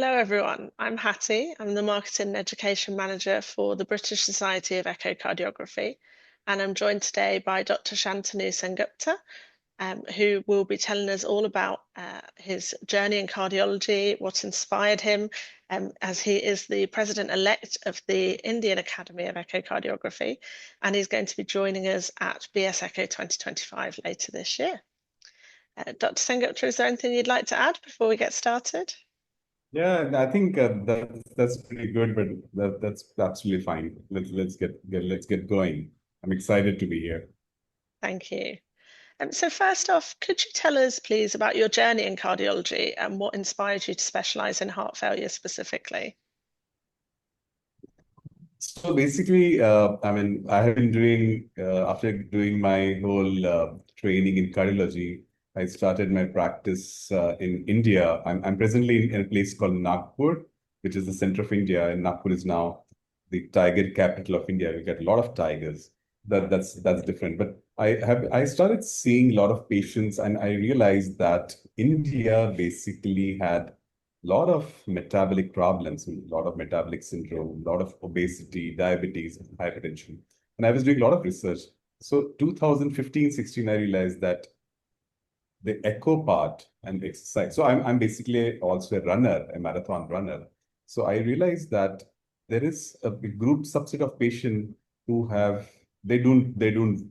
Hello, everyone. I'm Hatty. I'm the Marketing and Education Manager for the British Society of Echocardiography, and I'm joined today by Dr. Shantanu Sengupta, who will be telling us all about his journey in cardiology, what inspired him, as he is the president-elect of the Indian Academy of Echocardiography, and he's going to be joining us at BSEcho 2025 later this year. Dr. Sengupta, is there anything you'd like to add before we get started? Yeah, I think that's pretty good, but that's absolutely fine. Let's get going. I'm excited to be here. Thank you. So first off, could you tell us, please, about your journey in cardiology and what inspired you to specialize in heart failure specifically? So basically, I have been doing after doing my whole training in cardiology, I started my practice in India. I'm presently in a place called Nagpur, which is the center of India, and Nagpur is now the tiger capital of India. We get a lot of tigers. That's different. But I started seeing a lot of patients, and I realized that India basically had lot of metabolic problems, a lot of metabolic syndrome, a lot of obesity, diabetes, hypertension. And I was doing a lot of research. So 2015, 16, I realized that the echo part and exercise. So I'm basically also a runner, a marathon runner. So I realized that there is a group subset of patients who have they don't do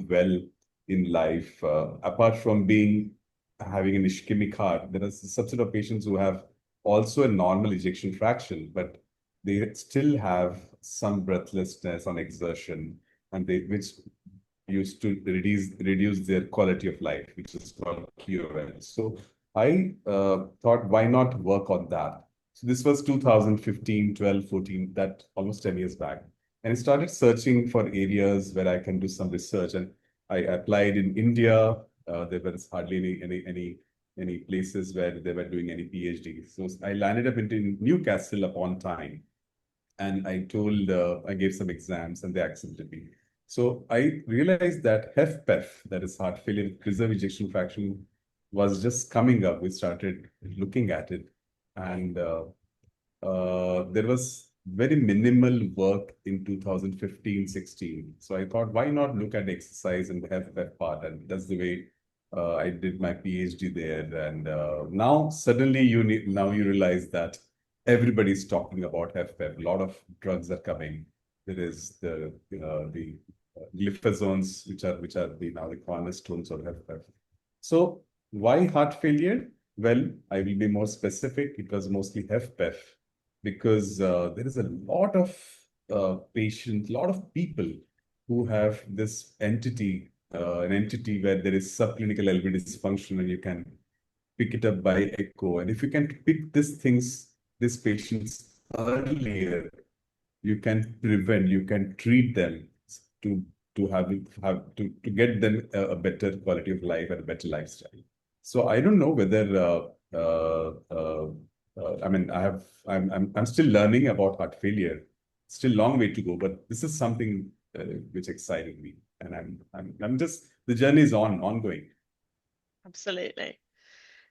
well in life. Apart from having an ischemic heart, there is a subset of patients who have also a normal ejection fraction, but they still have some breathlessness on exertion, and which used to reduce their quality of life, which is called QOL. So I thought, why not work on that? So this was 2015, 12, 14, that almost 10 years back. And I started searching for areas where I can do some research. And I applied in India. There was hardly any places where they were doing any PhD. So I landed up in Newcastle upon time. And I gave some exams and they accepted me. So I realized that HFpEF, that is heart failure with preserved ejection fraction, was just coming up. We started looking at it, and there was very minimal work in 2015, 16. So I thought, why not look at exercise and the HFpEF part? And that's the way I did my PhD there. And now suddenly you realize that everybody's talking about HFpEF. A lot of drugs are coming. There is the glyphosomes, which are now the cornerstones of HFpEF. So why heart failure? Well, I will be more specific. It was mostly HFpEF because there is a lot of patients, a lot of people who have this an entity where there is subclinical LV dysfunction, and you can pick it up by echo. And if you can pick these patients earlier, you can prevent, you can treat them to to get them a better quality of life and a better lifestyle. So I don't know whether I mean I'm still learning about heart failure. Still long way to go, but this is something which excited me, and I'm just the journey is ongoing. Absolutely.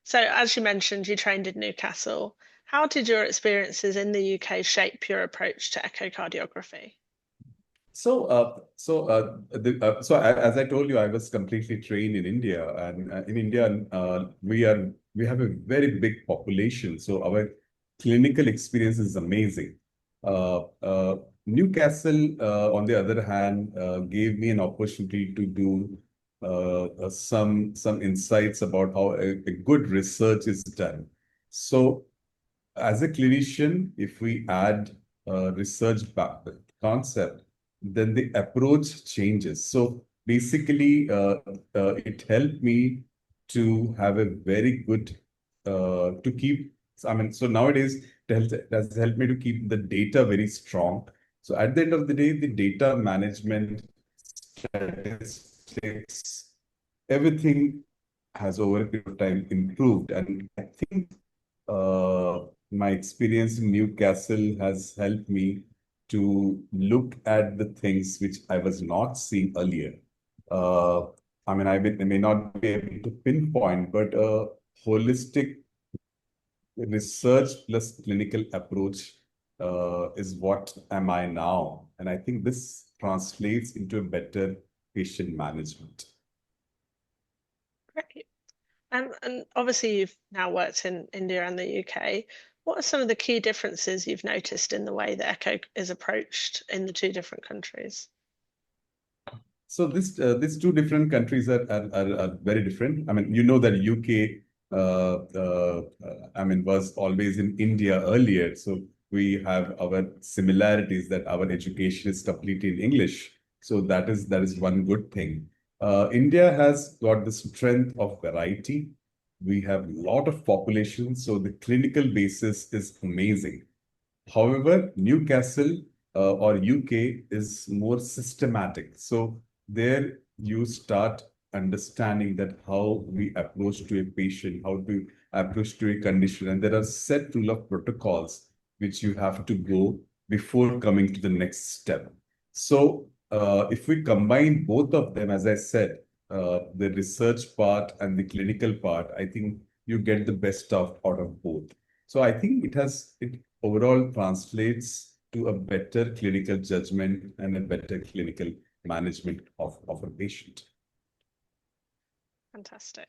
So, as you mentioned, you trained in Newcastle. How did your experiences in the UK shape your approach to echocardiography? As I told you, I was completely trained in India, and in India, we have a very big population. So our clinical experience is amazing. Newcastle, on the other hand, gave me an opportunity to do some insights about how a good research is done. So as a clinician, if we add research back concept, then the approach changes. So basically, it helped me to have a very good to keep. I mean, so nowadays it has helped me to keep the data very strong. So at the end of the day, the data management, statistics, everything has over a period of time improved, and I think my experience in Newcastle has helped me to look at the things which I was not seeing earlier. Uh, I may not be able to pinpoint, but a holistic research plus clinical approach is what am I now? And I think this translates into a better patient management. Great. And obviously, you've now worked in India and the UK. What are some of the key differences you've noticed in the way that echo is approached in the two different countries? So these two different countries are very different. I mean, you know that UK, I mean, was always in India earlier. So we have our similarities that our education is completely in English. So that is one good thing. India has got the strength of variety. We have a lot of population, so the clinical basis is amazing. However, Newcastle or UK is more systematic. So there you start understanding that how we approach to a patient, how to approach to a condition, and there are set rule of protocols which you have to go before coming to the next step. So if we combine both of them, as I said, the research part and the clinical part, I think you get the best out of both. So I think it overall translates to a better clinical judgment and a better clinical management of a patient. Fantastic.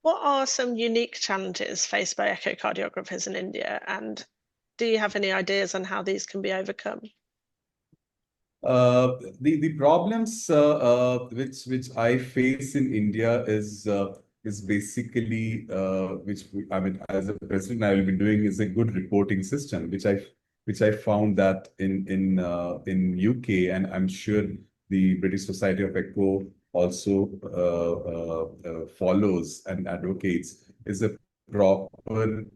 What are some unique challenges faced by echocardiographers in India, and do you have any ideas on how these can be overcome? The problems which I face in India is basically I mean, as a president I will be doing is a good reporting system which I found that in UK, and I'm sure the British Society of Echo also follows and advocates, is a proper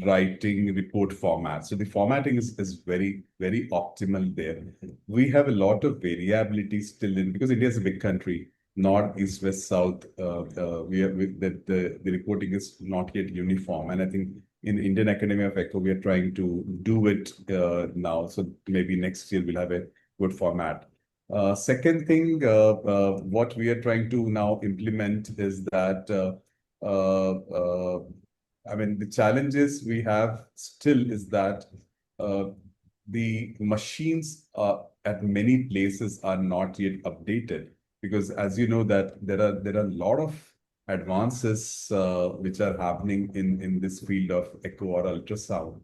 writing report format. So the formatting is very, very optimal there. We have a lot of variability still in, because India is a big country, north, east, west, south. The reporting is not yet uniform. And I think in Indian Academy of Echo, we are trying to do it now. So maybe next year we'll have a good format. Second thing, what we are trying to now implement is that I mean, the challenges we have still is that uh, the machines at many places are not yet updated, because as you know that there are a lot of advances which are happening in this field of echo or ultrasound.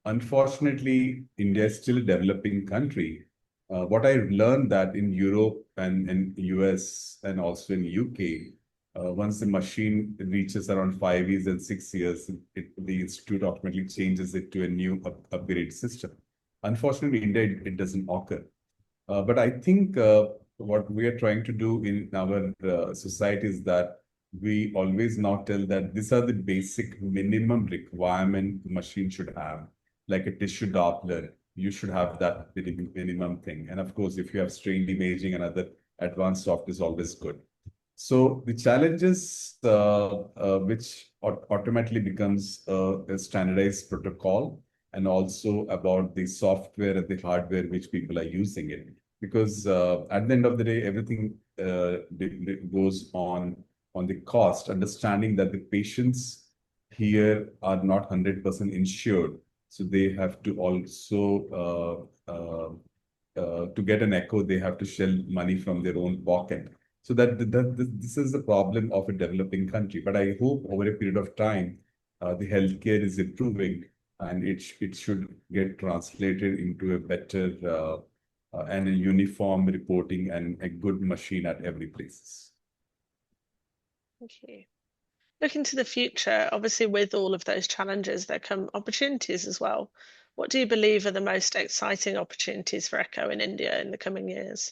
Unfortunately, India is still a developing country. What I learned that in Europe and in US and also in UK, once the machine reaches around 5 years and 6 years, the institute ultimately changes it to a new upgrade system. Unfortunately, in India, it doesn't occur. But I think what we are trying to do in our society is that we always now tell that these are the basic minimum requirement the machine should have, like a tissue Doppler. You should have that minimum thing. And of course, if you have strain imaging and other advanced software is always good. So the challenges which automatically becomes a standardized protocol, and also about the software and the hardware which people are using it. Because at the end of the day, everything goes on the cost, understanding that the patients here are not 100% insured. So they have to also, to get an echo, they have to shell money from their own pocket. So this is the problem of a developing country. But I hope over a period of time, the healthcare is improving, and it should get translated into a better and a uniform reporting and a good machine at every place. Thank you. Looking to the future, obviously, with all of those challenges, there come opportunities as well. What do you believe are the most exciting opportunities for Echo in India in the coming years?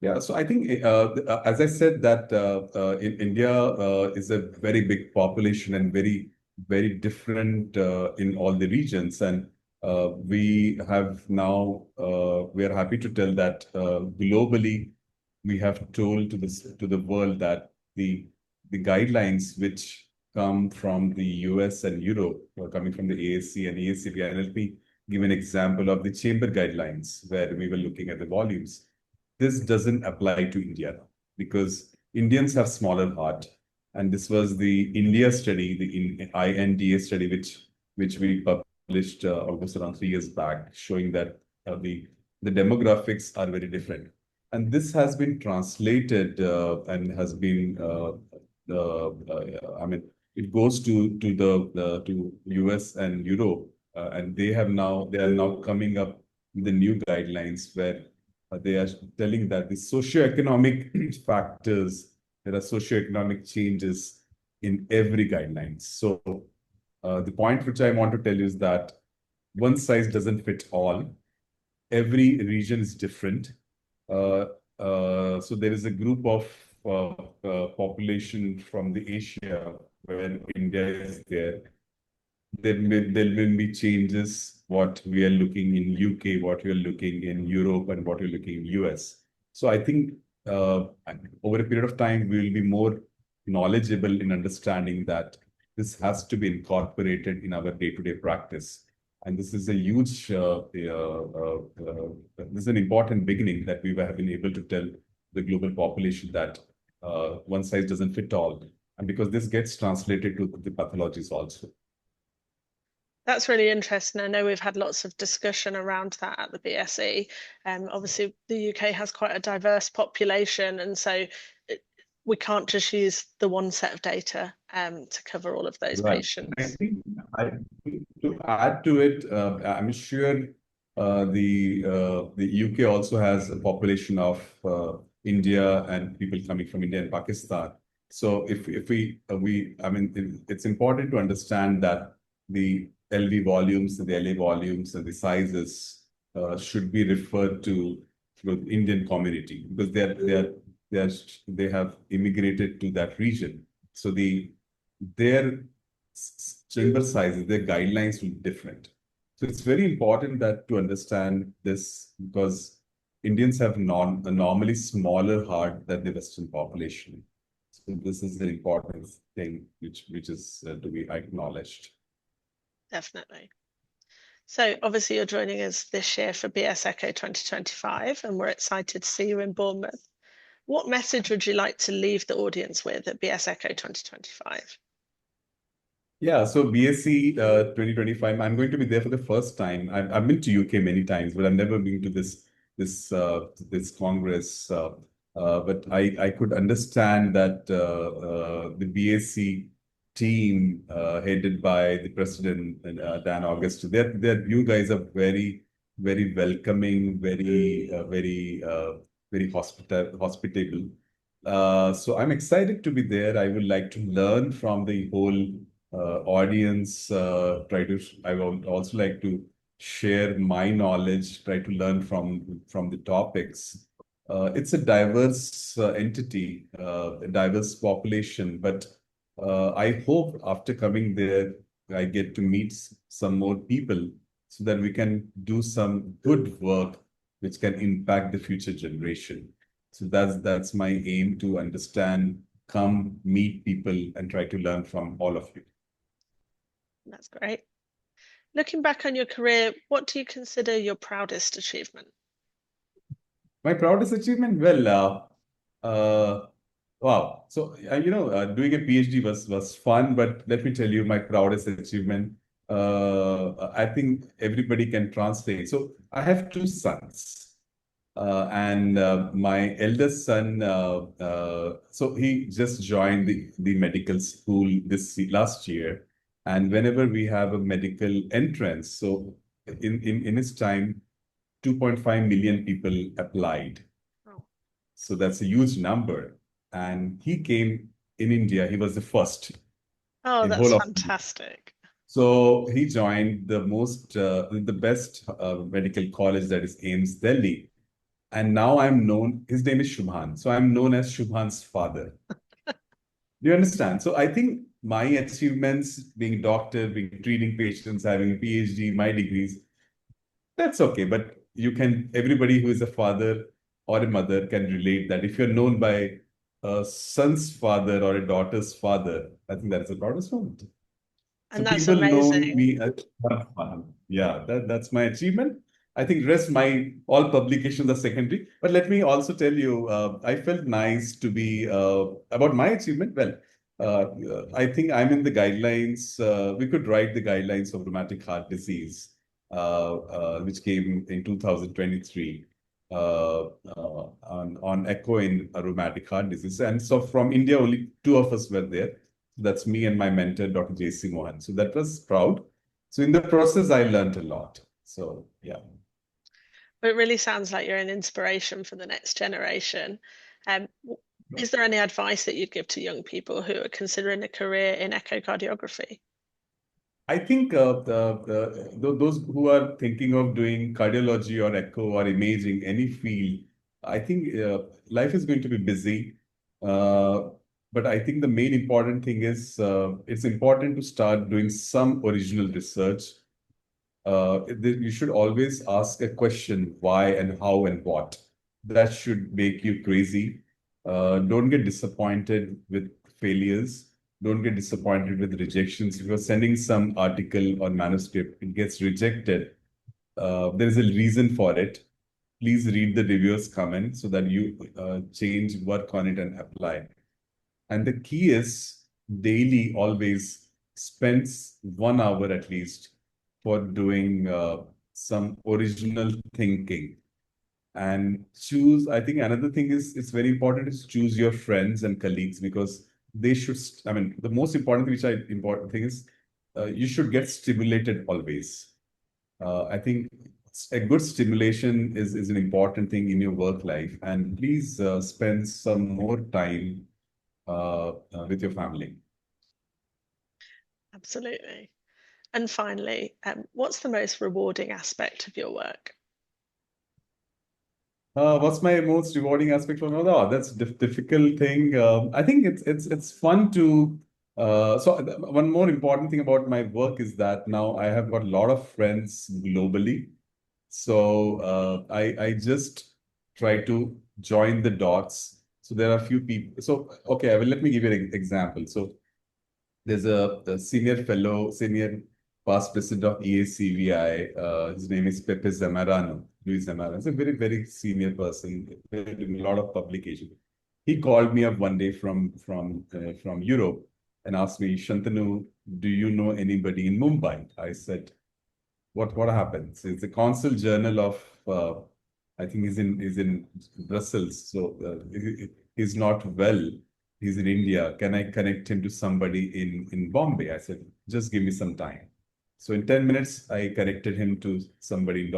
Yeah, so I think, as I said, that in India is a very big population and very, very different in all the regions. And we have now, we are happy to tell that globally, we have told to the world that the guidelines which come from the US and Europe, or coming from the ASC and EACP, and let me give an example of the chamber guidelines where we were looking at the volumes. This doesn't apply to India now, because Indians have smaller heart. And this was the India study, the INDA study, which we published almost around 3 years back, showing that the demographics are very different. And this has been translated and has been, I mean, it goes to US and Europe, and they are now coming up with the new guidelines where they are telling that the socioeconomic factors, there are socioeconomic changes in every guidelines. So the point which I want to tell you is that one size doesn't fit all. Every region is different. So there is a group of population from the Asia where India is there. There will be changes what we are looking in UK, what we are looking in Europe, and what we're looking in US. So I think over a period of time, we will be more knowledgeable in understanding that this has to be incorporated in our day-to-day practice. And this is a huge, this is an important beginning that we have been able to tell the global population that one size doesn't fit all. And because this gets translated to the pathologies also. That's really interesting. I know we've had lots of discussion around that at the BSE. Obviously, the UK has quite a diverse population, and so we can't just use the one set of data to cover all of those Right. patients. I think to add to it, I'm sure the UK also has a population of India and people coming from India and Pakistan. So if we I mean it's important to understand that the LV volumes and the LA volumes and the sizes should be referred to the Indian community because they have immigrated to that region. So their chamber sizes, their guidelines will be different. So it's very important that to understand this because Indians have normally smaller heart than the Western population. So this is an important thing which is to be acknowledged. Definitely. So obviously you're joining us this year for BSEcho 2025, and we're excited to see you in Bournemouth. What message would you like to leave the audience with at BSEcho 2025? Yeah, so BSc 2025, I'm going to be there for the first time. I've been to UK many times, but I've never been to this Congress. But I could understand that the BSc team headed by the president Dan August, you guys are very welcoming, very hospitable. So I'm excited to be there. I would like to learn from the whole audience. I would also like to share my knowledge, try to learn from the topics. It's a diverse entity, a diverse population, but I hope after coming there, I get to meet some more people so that we can do some good work which can impact the future generation. So that's my aim to understand, come meet people and try to learn from all of you. That's great. Looking back on your career, what do you consider your proudest achievement? My proudest achievement? Well, wow. So, doing a PhD was fun, but let me tell you my proudest achievement. I think everybody can translate. So, I have two sons. And my eldest son, so he just joined the medical school last year. And whenever we have a medical entrance, so in his time, 2.5 million people applied. Oh, So that's a huge number. And he came in India, he was the first oh, in that's whole of India. fantastic. So he joined the best medical college, that is AIMS Delhi. And now I'm known, his name is Shubhan. So I'm known as Shubhan's father. Do you understand? So I think my achievements, being a doctor, being treating patients, having a PhD, my degrees, that's okay. But everybody who is a father or a mother can relate that if you're known by a son's father or a daughter's father, I think that is the proudest moment. So And that's people know amazing. me as Shubhan. Yeah, that's my achievement. I think rest my all publications are secondary. But let me also tell you, I felt nice to be about my achievement. Well, I think I'm in the guidelines. We could write the guidelines of rheumatic heart disease, which came in 2023 on echo in rheumatic heart disease. And so from India, only two of us were there. That's me and my mentor, Dr. J.C. Mohan. So that was proud. So in the process, I learned a lot. So yeah. It really sounds like you're an inspiration for the next generation. Um, is there any advice that you'd give to young people who are considering a career in echocardiography? I think those who are thinking of doing cardiology or echo or imaging, any field, I think life is going to be busy. Uh, but I think the main important thing is it's important to start doing some original research. You should always ask a question, why and how and what. That should make you crazy. Don't get disappointed with failures. Don't get disappointed with rejections. If you're sending some article or manuscript, it gets rejected. There is a reason for it. Please read the reviewers' comment so that you change, work on it, and apply. And the key is daily, always spends 1 hour at least for doing some original thinking and choose. I think another thing is it's very important is choose your friends and colleagues because they should. I mean, the most important thing, important thing is you should get stimulated always. I think a good stimulation is an important thing in your work life, and please spend some more time with your family. Absolutely. And finally, what's the most rewarding aspect of your work? What's my most rewarding aspect from it? Oh, that's difficult thing. I think it's fun to. One more important thing about my work is that now I have got a lot of friends globally. So I just try to join the dots. So there are a few people. So okay, let me give you an example. So there's a senior past president of EACVI. His name is Pepe Zamarano, Luis Zamarano. He's a very, very senior person, doing a lot of publication. He called me up one day from Europe and asked me, Shantanu, do you know anybody in Mumbai? I said, what happens? It's a consul journal of I think he's in Brussels, so he's not well. He's in India. Can I connect him to somebody in Bombay? I said, just give me some time. So in 10 minutes, I connected him to somebody,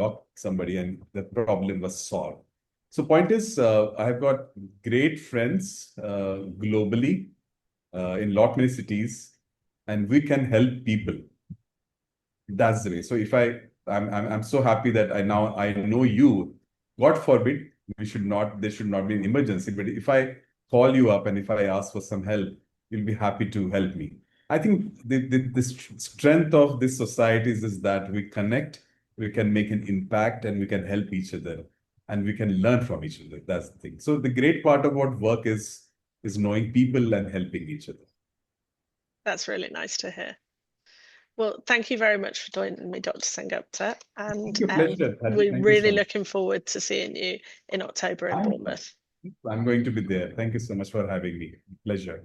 and the problem was solved. So point is, I have got great friends globally in lot many cities, and we can help people. That's the way. So if I'm so happy that I know you. God forbid, there should not be an emergency. But if I call you up and if I ask for some help, you'll be happy to help me. I think the strength of this society is that we connect, we can make an impact, and we can help each other, and we can learn from each other. That's the thing. So the great part about work is knowing people and helping each other. That's really nice to hear. Well, thank you very much for joining me, Dr. Sengupta, and Thank you, pleasure, Hatty. we're Thank you really so much. looking forward to seeing you in October in I'm Bournemouth. I'm going to be there. Thank you so much for having me. Pleasure.